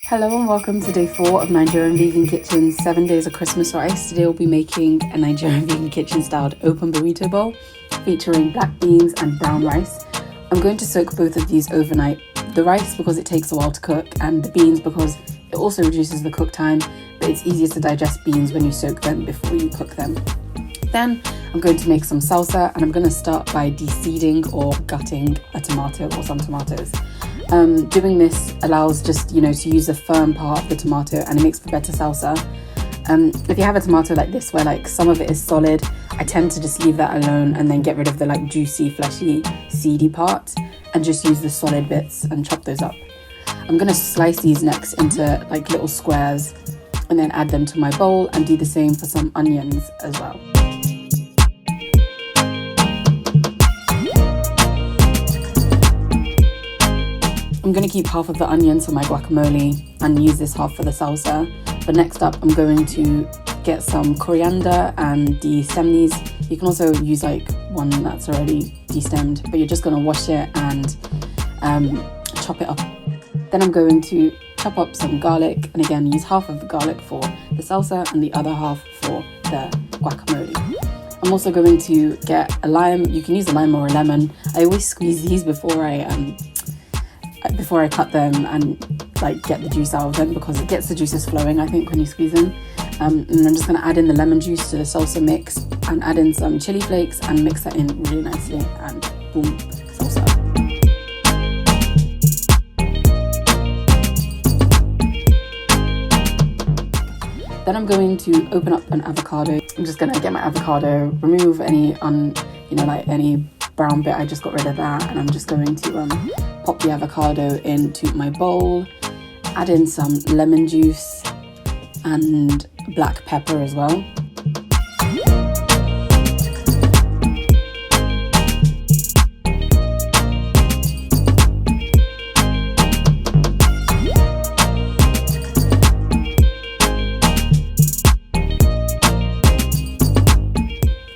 Hello and welcome to day 4 of Nigerian Vegan Kitchen's 7 days of Christmas rice. Today we'll be making a Nigerian Vegan Kitchen styled open burrito bowl featuring black beans and brown rice. I'm going to soak both of these overnight. The rice because it takes a while to cook, and the beans because it also reduces the cook time, but it's easier to digest beans when you soak them before you cook them. Then I'm going to make some salsa, and I'm going to start by de-seeding or gutting a tomato or some tomatoes. Doing this allows just, to use the firm part of the tomato, and it makes for better salsa. If you have a tomato like this where some of it is solid, I tend to just leave that alone and then get rid of the juicy, fleshy, seedy part and just use the solid bits and chop those up. I'm going to slice these next into little squares and then add them to my bowl, and do the same for some onions as well. I'm going to keep half of the onions for my guacamole and use this half for the salsa. But next up, I'm going to get some coriander and de-stem these. You can also use one that's already de-stemmed, but you're just going to wash it and chop it up. Then I'm going to chop up some garlic, and again use half of the garlic for the salsa and the other half for the guacamole. I'm also going to get a lime. You can use a lime or a lemon. I always squeeze these before I cut them and get the juice out of them, because it gets the juices flowing, I think, when you squeeze them. And I'm just going to add in the lemon juice to the salsa mix and add in some chili flakes and mix that in really nicely, and boom, salsa. Then I'm going to open up an avocado. I'm just going to get my avocado, remove any any brown bit. I just got rid of that, and I'm just going to pop the avocado into my bowl, add in some lemon juice and black pepper as well.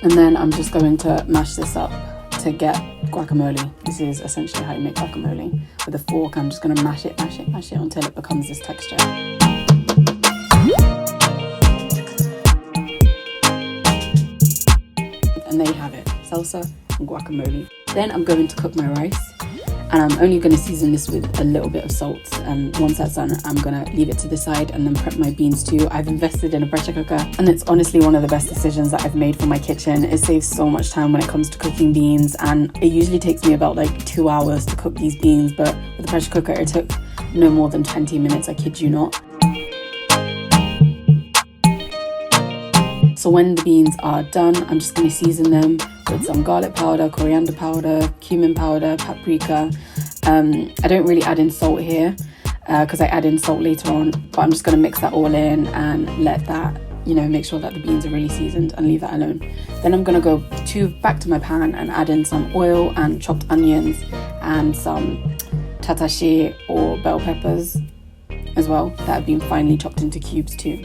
And then I'm just going to mash this up to get guacamole. This is essentially how you make guacamole. With a fork, I'm just going to mash it until it becomes this texture. And there you have it, salsa and guacamole. Then I'm going to cook my rice, and I'm only going to season this with a little bit of salt. And once that's done, I'm going to leave it to the side and then prep my beans too. I've invested in a pressure cooker, and it's honestly one of the best decisions that I've made for my kitchen. It saves so much time when it comes to cooking beans, and it usually takes me about 2 hours to cook these beans, but with the pressure cooker it took no more than 20 minutes, I kid you not. So when the beans are done, I'm just going to season them with some garlic powder, coriander powder, cumin powder, paprika. I don't really add in salt here because I add in salt later on, but I'm just going to mix that all in and let that, make sure that the beans are really seasoned, and leave that alone. Then I'm going to go back to my pan and add in some oil and chopped onions and some tatashe or bell peppers as well that have been finely chopped into cubes too.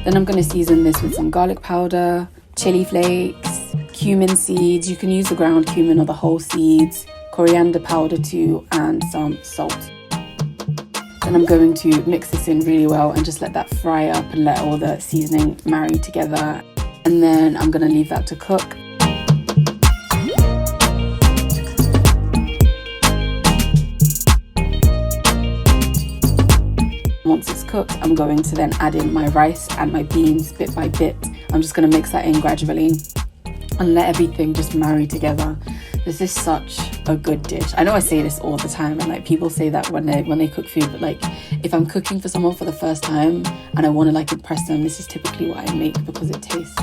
Then I'm going to season this with some garlic powder, chili flakes, cumin seeds. You can use the ground cumin or the whole seeds, coriander powder too, and some salt. Then I'm going to mix this in really well and just let that fry up and let all the seasoning marry together. And then I'm going to leave that to cook. Once it's cooked, I'm going to then add in my rice and my beans bit by bit. I'm just going to mix that in gradually and let everything just marry together. This is such a good dish. I know I say this all the time, and people say that when they cook food, but if I'm cooking for someone for the first time and I want to impress them, this is typically what I make, because it tastes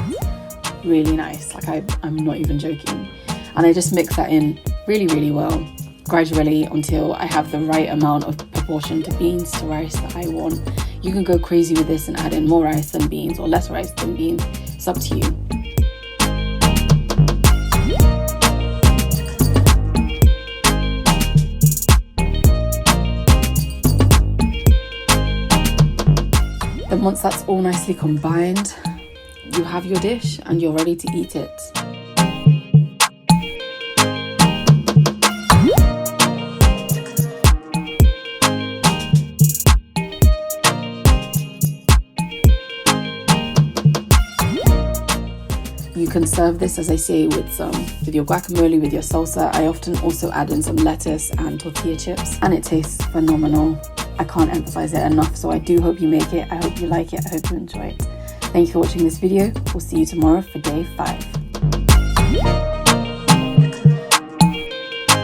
really nice. I'm not even joking. And I just mix that in really, really well, gradually, until I have the right amount of proportion to beans to rice that I want. You can go crazy with this and add in more rice than beans or less rice than beans. It's up to you. Then once that's all nicely combined, you have your dish and you're ready to eat it. You can serve this, as I say, with your guacamole, with your salsa. I often also add in some lettuce and tortilla chips, and it tastes phenomenal. I can't emphasize it enough. So I do hope you make it. I hope you like it. I hope you enjoy it. Thank you for watching this video. We'll see you tomorrow for day 5.